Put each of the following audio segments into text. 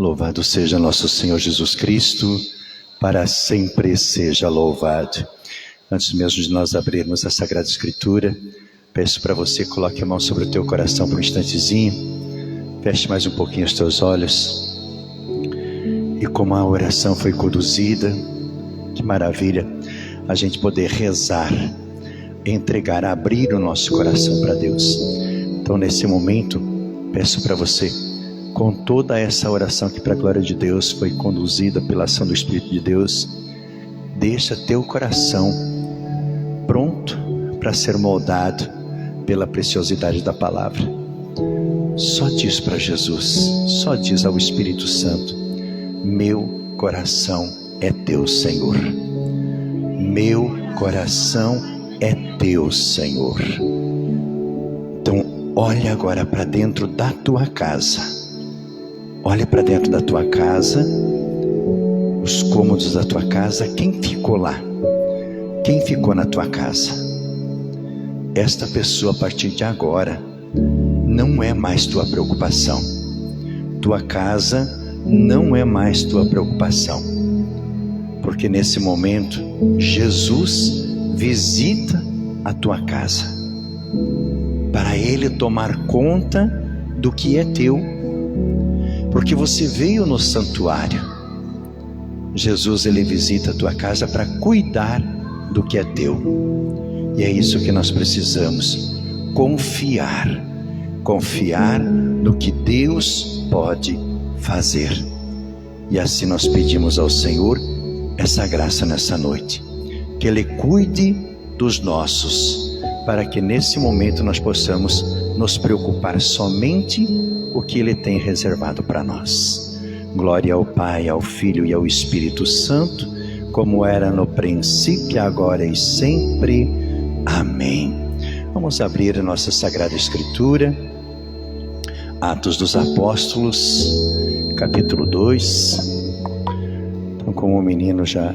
Louvado seja nosso Senhor Jesus Cristo, para sempre seja louvado. Antes mesmo de nós abrirmos a Sagrada Escritura, peço para você, coloque a mão sobre o teu coração por um instantezinho, feche mais um pouquinho os teus olhos. E como a oração foi conduzida, que maravilha a gente poder rezar, entregar, abrir o nosso coração para Deus. Então nesse momento, peço para você, com toda essa oração que para a glória de Deus foi conduzida pela ação do Espírito de Deus, deixa teu coração pronto para ser moldado pela preciosidade da palavra. Só diz para Jesus, só diz ao Espírito Santo: meu coração é teu, Senhor. Meu coração é teu, Senhor. Então olha agora para dentro da tua casa. Olha para dentro da tua casa, os cômodos da tua casa. Quem ficou lá? Quem ficou na tua casa? Esta pessoa, a partir de agora, não é mais tua preocupação. Tua casa não é mais tua preocupação. Porque nesse momento, Jesus visita a tua casa, para Ele tomar conta do que é teu. Porque você veio no santuário. Jesus, Ele visita a tua casa para cuidar do que é teu. E é isso que nós precisamos. Confiar no que Deus pode fazer. E assim nós pedimos ao Senhor essa graça nessa noite. Que Ele cuide dos nossos, para que nesse momento nós possamos nos preocupar somente o que Ele tem reservado para nós. Glória ao Pai, ao Filho e ao Espírito Santo, como era no princípio, agora e sempre. Amém. Vamos abrir a nossa Sagrada Escritura, Atos dos Apóstolos, capítulo 2. Então, como o menino já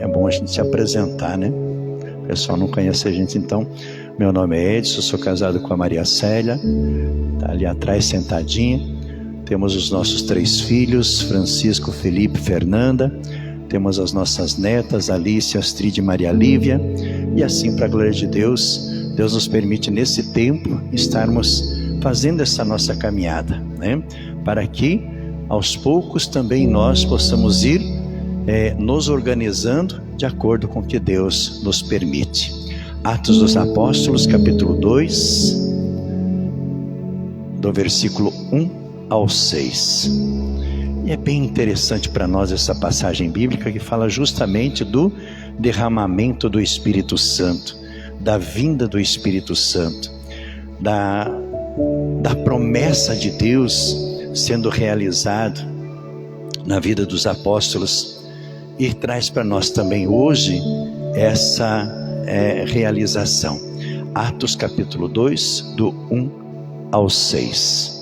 é bom a gente se apresentar, né? O pessoal não conhece a gente, então. Meu nome é Edson, sou casado com a Maria Célia, está ali atrás sentadinha. Temos os nossos 3 filhos, Francisco, Felipe, Fernanda. Temos as nossas netas, Alice, Astrid e Maria Lívia. E assim, para a glória de Deus, Deus nos permite nesse tempo estarmos fazendo essa nossa caminhada, né? Para que aos poucos também nós possamos ir nos organizando de acordo com o que Deus nos permite. Atos dos Apóstolos, capítulo 2, do versículo 1 ao 6. E é bem interessante para nós essa passagem bíblica que fala justamente do derramamento do Espírito Santo, da vinda do Espírito Santo, da promessa de Deus sendo realizado na vida dos apóstolos, e traz para nós também hoje essa realização. Atos capítulo 2, do 1 ao 6.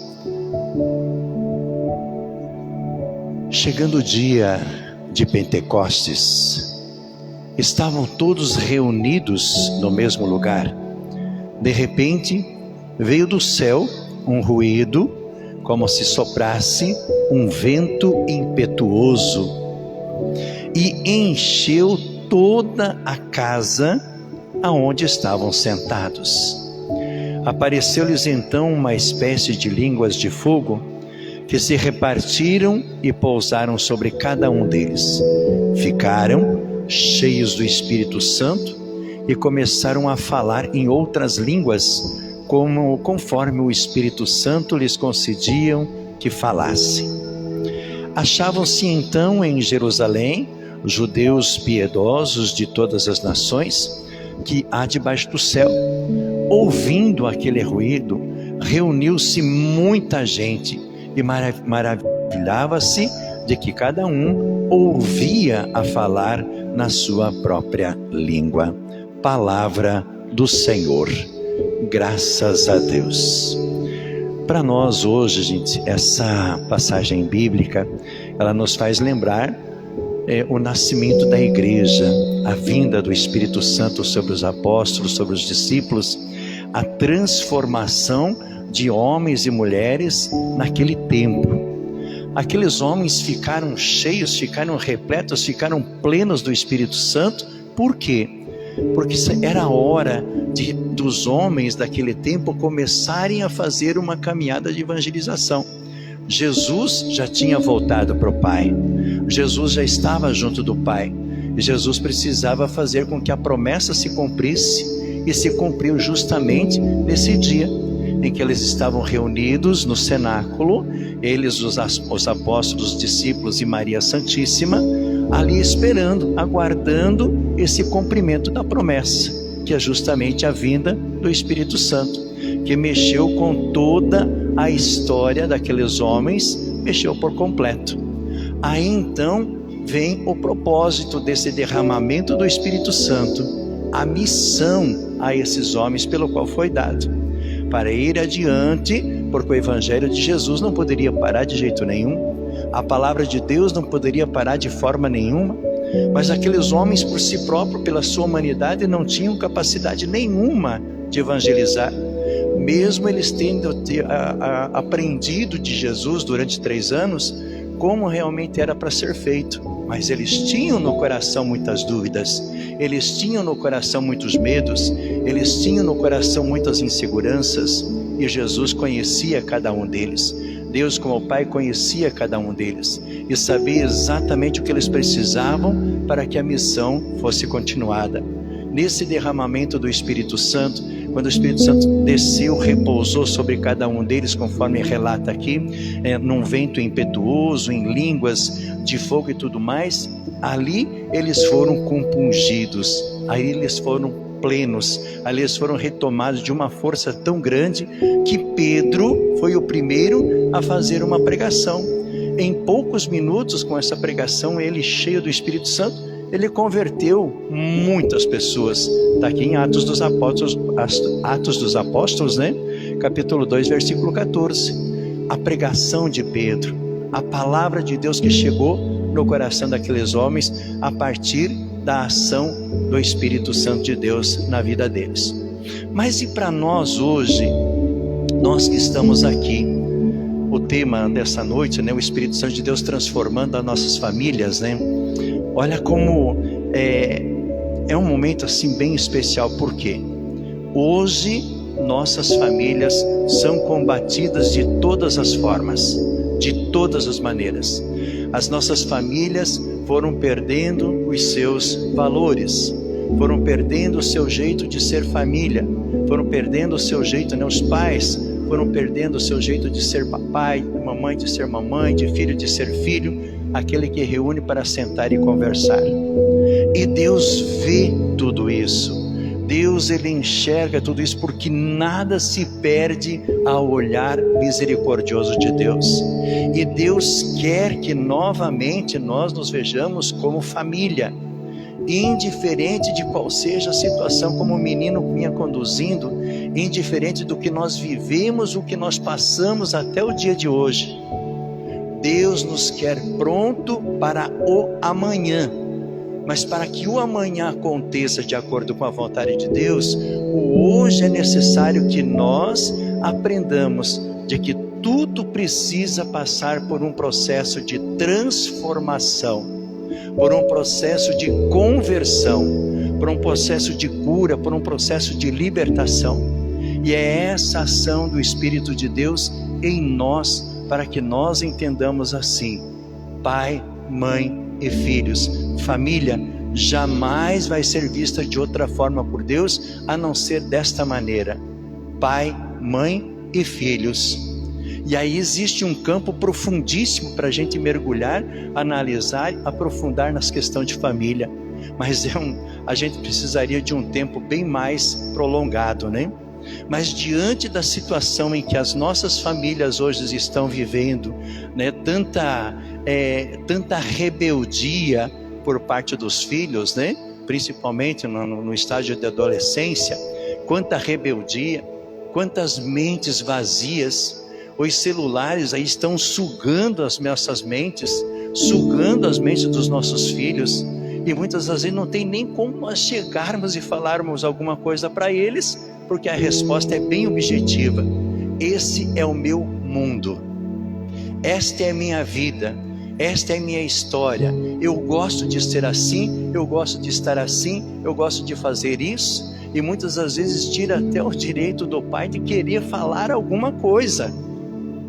Chegando o dia de Pentecostes, estavam todos reunidos no mesmo lugar. De repente, veio do céu um ruído, como se soprasse um vento impetuoso, e encheu toda a casa aonde estavam sentados. Apareceu-lhes então uma espécie de línguas de fogo, que se repartiram e pousaram sobre cada um deles. Ficaram cheios do Espírito Santo e começaram a falar em outras línguas, conforme o Espírito Santo lhes concediam que falassem. Achavam-se então em Jerusalém judeus piedosos de todas as nações que há debaixo do céu. Ouvindo aquele ruído, reuniu-se muita gente e maravilhava-se de que cada um ouvia a falar na sua própria língua. Palavra do Senhor. Graças a Deus. Para nós hoje, gente, essa passagem bíblica, ela nos faz lembrar o nascimento da igreja, a vinda do Espírito Santo sobre os apóstolos, sobre os discípulos, a transformação de homens e mulheres naquele tempo. aqueles homens ficaram cheios, ficaram repletos, ficaram plenos do Espírito Santo. Por quê? Porque era a hora dos homens daquele tempo começarem a fazer uma caminhada de evangelização. Jesus já tinha voltado para o Pai, Jesus já estava junto do Pai, e Jesus precisava fazer com que a promessa se cumprisse, e se cumpriu justamente nesse dia em que eles estavam reunidos no cenáculo, eles, os apóstolos, os discípulos e Maria Santíssima, ali esperando, aguardando esse cumprimento da promessa, que é justamente a vinda do Espírito Santo, que mexeu com toda a história daqueles homens, mexeu por completo. Aí então vem o propósito desse derramamento do Espírito Santo, a missão a esses homens pelo qual foi dado, para ir adiante, porque o Evangelho de Jesus não poderia parar de jeito nenhum, a palavra de Deus não poderia parar de forma nenhuma, mas aqueles homens por si próprios, pela sua humanidade, não tinham capacidade nenhuma de evangelizar, mesmo eles tendo aprendido de Jesus durante 3 anos, como realmente era para ser feito, mas eles tinham no coração muitas dúvidas, eles tinham no coração muitos medos, eles tinham no coração muitas inseguranças, e Jesus conhecia cada um deles. Deus, como Pai, conhecia cada um deles e sabia exatamente o que eles precisavam para que a missão fosse continuada. Nesse derramamento do Espírito Santo, quando o Espírito Santo desceu, repousou sobre cada um deles, conforme relata aqui, num vento impetuoso, em línguas de fogo e tudo mais, ali eles foram compungidos, aí eles foram plenos, ali eles foram retomados de uma força tão grande que Pedro foi o primeiro a fazer uma pregação. Em poucos minutos, com essa pregação, ele cheio do Espírito Santo, ele converteu muitas pessoas. Está aqui em Atos dos Apóstolos, né? Capítulo 2, versículo 14. A pregação de Pedro, a palavra de Deus que chegou no coração daqueles homens a partir da ação do Espírito Santo de Deus na vida deles. Mas e para nós hoje, nós que estamos aqui, o tema dessa noite, né, o Espírito Santo de Deus transformando as nossas famílias, né? Olha como é um momento assim bem especial, porque hoje nossas famílias são combatidas de todas as formas, de todas as maneiras. As nossas famílias foram perdendo os seus valores, foram perdendo o seu jeito de ser família, foram perdendo o seu jeito, né? Os pais foram perdendo o seu jeito de ser papai, mamãe de ser mamãe, de filho de ser filho, aquele que reúne para sentar e conversar. E Deus vê tudo isso. Deus, ele enxerga tudo isso, porque nada se perde ao olhar misericordioso de Deus. E Deus quer que novamente nós nos vejamos como família, indiferente de qual seja a situação, como o menino vinha conduzindo, indiferente do que nós vivemos, o que nós passamos até o dia de hoje. Deus nos quer pronto para o amanhã. Mas para que o amanhã aconteça de acordo com a vontade de Deus, o hoje é necessário que nós aprendamos de que tudo precisa passar por um processo de transformação, por um processo de conversão, por um processo de cura, por um processo de libertação. E é essa ação do Espírito de Deus em nós, para que nós entendamos assim: pai, mãe e filhos. Família jamais vai ser vista de outra forma por Deus, a não ser desta maneira: pai, mãe e filhos. E aí existe um campo profundíssimo para a gente mergulhar, analisar, aprofundar nas questões de família. Mas a gente precisaria de um tempo bem mais prolongado, né? Mas diante da situação em que as nossas famílias hoje estão vivendo, né, tanta rebeldia por parte dos filhos, né, principalmente no estágio de adolescência, quanta rebeldia, quantas mentes vazias. Os celulares aí estão sugando as nossas mentes, sugando as mentes dos nossos filhos, e muitas vezes não tem nem como nós chegarmos e falarmos alguma coisa para eles, porque a resposta é bem objetiva: esse é o meu mundo, esta é a minha vida, esta é a minha história, eu gosto de ser assim, eu gosto de estar assim, eu gosto de fazer isso, e muitas das vezes tira até o direito do pai de querer falar alguma coisa.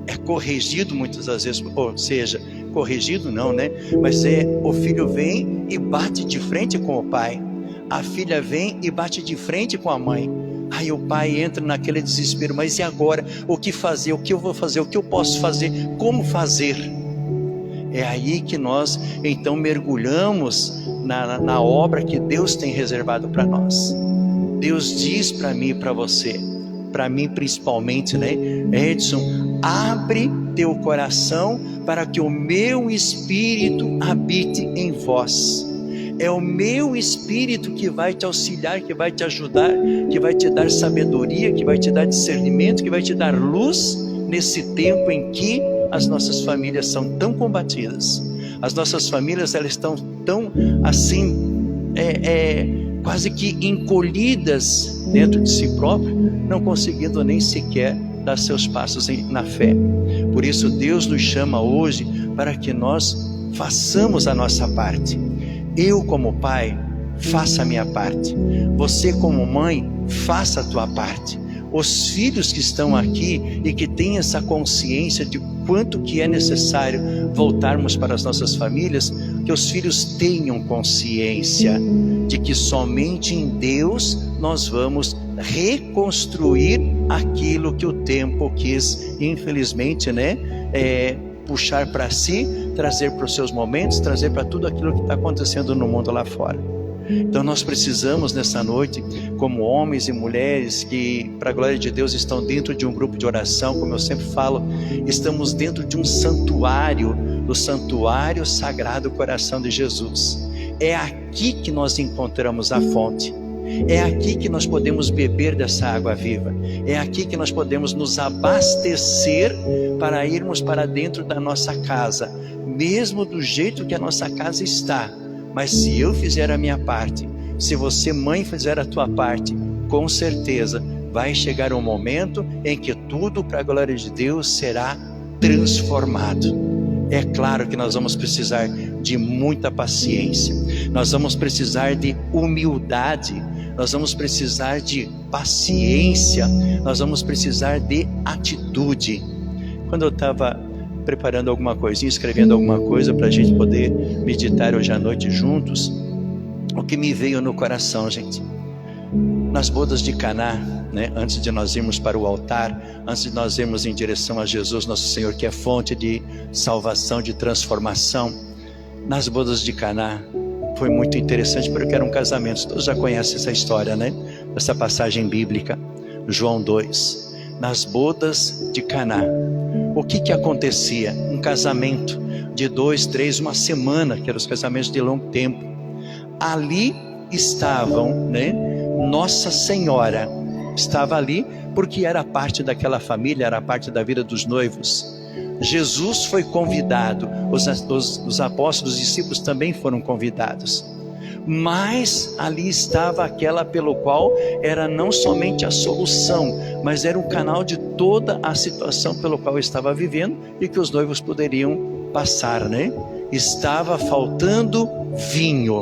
É corrigido muitas das vezes, ou seja, corrigido não, né? Mas o filho vem e bate de frente com o pai, a filha vem e bate de frente com a mãe. Aí o pai entra naquele desespero, mas e agora? O que fazer? O que eu vou fazer? O que eu posso fazer? Como fazer? É aí que nós então mergulhamos na obra que Deus tem reservado para nós. Deus diz para mim e para você, para mim principalmente, né? Edson, abre teu coração para que o meu Espírito habite em vós. É o meu Espírito que vai te auxiliar, que vai te ajudar, que vai te dar sabedoria, que vai te dar discernimento, que vai te dar luz nesse tempo em que as nossas famílias são tão combatidas. As nossas famílias, elas estão tão assim, quase que encolhidas dentro de si próprio, não conseguindo nem sequer dar seus passos na fé. Por isso Deus nos chama hoje para que nós façamos a nossa parte. Eu como pai, faça a minha parte. Você como mãe, faça a tua parte. Os filhos que estão aqui e que têm essa consciência de quanto que é necessário voltarmos para as nossas famílias, que os filhos tenham consciência de que somente em Deus nós vamos reconstruir aquilo que o tempo quis, infelizmente, né, puxar para si, trazer para os seus momentos, trazer para tudo aquilo que está acontecendo no mundo lá fora. Então nós precisamos nessa noite, como homens e mulheres que, para a glória de Deus, estão dentro de um grupo de oração, como eu sempre falo, estamos dentro de um santuário, do santuário sagrado Coração de Jesus. É aqui que nós encontramos a fonte. É aqui que nós podemos beber dessa água viva. É aqui que nós podemos nos abastecer para irmos para dentro da nossa casa, mesmo do jeito que a nossa casa está. Mas se eu fizer a minha parte, se você, mãe, fizer a tua parte, com certeza vai chegar um momento em que tudo para a glória de Deus será transformado. É claro que nós vamos precisar de muita paciência, nós vamos precisar de humildade, nós vamos precisar de paciência, nós vamos precisar de atitude. Quando eu estava preparando alguma coisinha, escrevendo alguma coisa para a gente poder meditar hoje à noite juntos, o que me veio no coração, gente, nas bodas de Caná, né, antes de nós irmos para o altar, antes de nós irmos em direção a Jesus, nosso Senhor, que é fonte de salvação, de transformação, nas bodas de Caná, foi muito interessante porque eram casamentos, todos já conhecem essa história, né, essa passagem bíblica, João 2, nas bodas de Caná. O que acontecia? Um casamento de 2, 3, uma semana, que eram os casamentos de longo tempo. Ali estavam, né? Nossa Senhora estava ali porque era parte daquela família, era parte da vida dos noivos. Jesus foi convidado, os apóstolos, os discípulos também foram convidados. Mas ali estava aquela pelo qual era não somente a solução, mas era um canal de toda a situação pelo qual eu estava vivendo e que os noivos poderiam passar, né? Estava faltando vinho.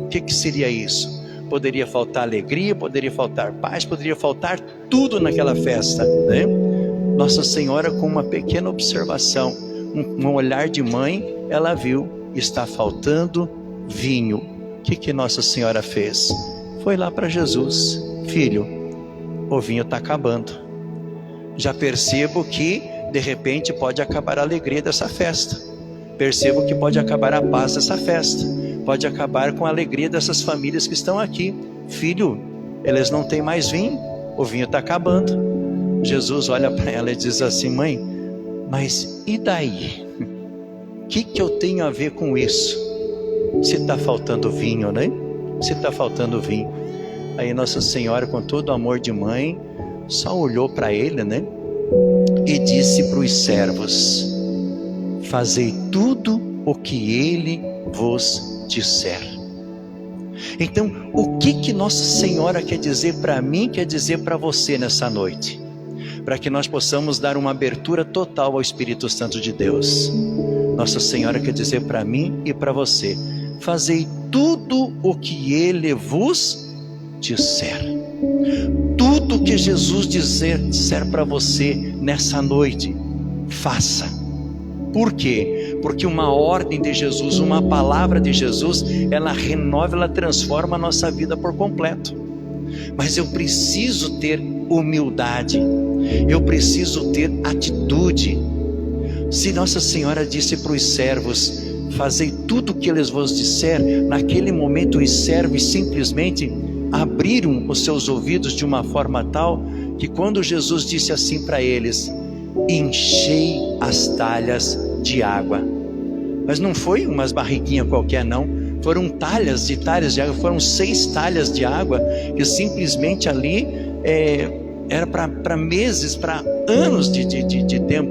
O que seria isso? Poderia faltar alegria, poderia faltar paz, poderia faltar tudo naquela festa, né? Nossa Senhora, com uma pequena observação, um olhar de mãe, ela viu, está faltando vinho. O que Nossa Senhora fez? Foi lá para Jesus: filho, o vinho está acabando. Já percebo que de repente pode acabar a alegria dessa festa. Percebo que pode acabar a paz dessa festa. Pode acabar com a alegria dessas famílias que estão aqui. Filho, eles não têm mais vinho, o vinho está acabando. Jesus olha para ela e diz assim: mãe, mas e daí? O que eu tenho a ver com isso? Se está faltando vinho, né? Se está faltando vinho. Aí Nossa Senhora, com todo o amor de mãe, só olhou para ele, né? E disse para os servos: fazei tudo o que ele vos disser. Então, o que Nossa Senhora quer dizer para mim, quer dizer para você nessa noite? para que nós possamos dar uma abertura total ao Espírito Santo de Deus. Nossa Senhora quer dizer para mim e para você: fazei tudo o que Ele vos disser. Tudo que Jesus disser para você nessa noite, faça. Por quê? Porque uma ordem de Jesus, uma palavra de Jesus, ela renova, ela transforma a nossa vida por completo. Mas eu preciso ter humildade, eu preciso ter atitude. Se Nossa Senhora disse para os servos: fazei tudo o que eles vos disser, naquele momento os servos simplesmente abriram os seus ouvidos de uma forma tal que quando Jesus disse assim para eles: enchei as talhas de água. Mas não foi umas barriguinhas qualquer não, foram talhas de água, foram 6 talhas de água, que simplesmente ali era para meses, para anos de tempo,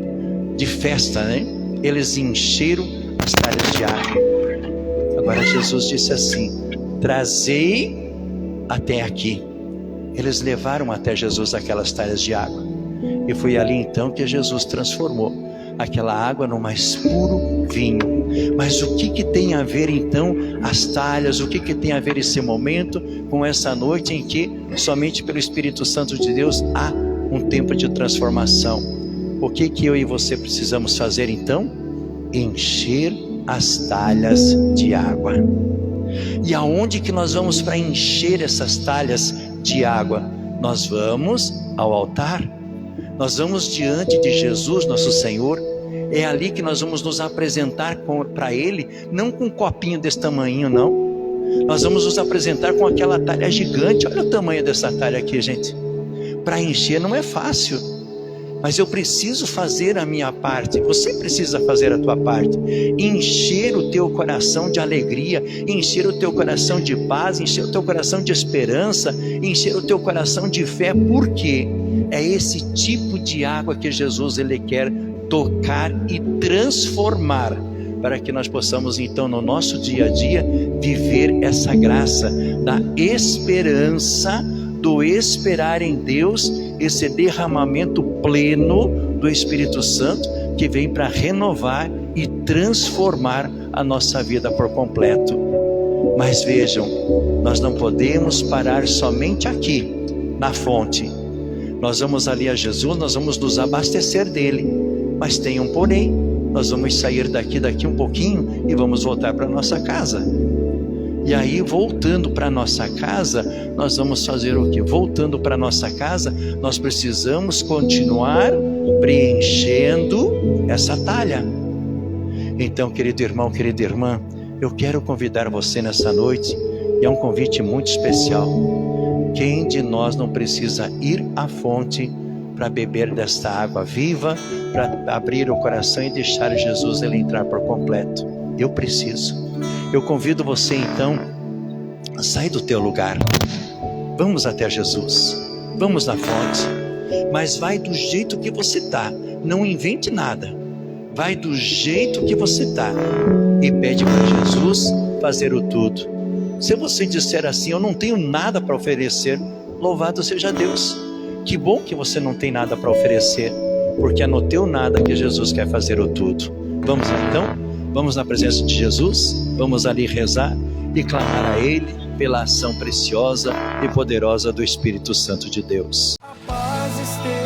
de festa, né? Eles encheram as talhas de água. Agora Jesus disse assim: trazei até aqui. Eles levaram até Jesus aquelas talhas de água, e foi ali então que Jesus transformou aquela água no mais puro vinho. Mas o que tem a ver então as talhas, o que tem a ver esse momento com essa noite em que somente pelo Espírito Santo de Deus há um tempo de transformação? O que eu e você precisamos fazer então? Encher as talhas de água. E aonde que nós vamos para encher essas talhas de água? Nós vamos ao altar, nós vamos diante de Jesus, nosso Senhor. É ali que nós vamos nos apresentar para Ele, não com um copinho desse tamanho, não. Nós vamos nos apresentar com aquela talha gigante. Olha o tamanho dessa talha aqui, gente. Para encher não é fácil, mas eu preciso fazer a minha parte. Você precisa fazer a tua parte. Encher o teu coração de alegria, encher o teu coração de paz, encher o teu coração de esperança, encher o teu coração de fé. Por quê? É esse tipo de água que Jesus ele quer tocar e transformar, para que nós possamos então no nosso dia a dia viver essa graça da esperança, do esperar em Deus, esse derramamento pleno do Espírito Santo que vem para renovar e transformar a nossa vida por completo. Mas vejam, nós não podemos parar somente aqui na fonte. Nós vamos ali a Jesus, nós vamos nos abastecer dele. Mas tem um porém: nós vamos sair daqui um pouquinho e vamos voltar para nossa casa. E aí, voltando para nossa casa, nós vamos fazer o quê? Voltando para nossa casa, nós precisamos continuar preenchendo essa talha. Então, querido irmão, querida irmã, eu quero convidar você nessa noite, e é um convite muito especial. Quem de nós não precisa ir à fonte para beber desta água viva, para abrir o coração e deixar Jesus ele entrar por completo? Eu preciso. Eu convido você então a sair do teu lugar. Vamos até Jesus, vamos na fonte, mas vai do jeito que você está, não invente nada. Vai do jeito que você está e pede para Jesus fazer o tudo. Se você disser assim: eu não tenho nada para oferecer, louvado seja Deus. Que bom que você não tem nada para oferecer, porque é no teu nada que Jesus quer fazer o tudo. Vamos então? Vamos na presença de Jesus, vamos ali rezar e clamar a Ele pela ação preciosa e poderosa do Espírito Santo de Deus. A paz esteja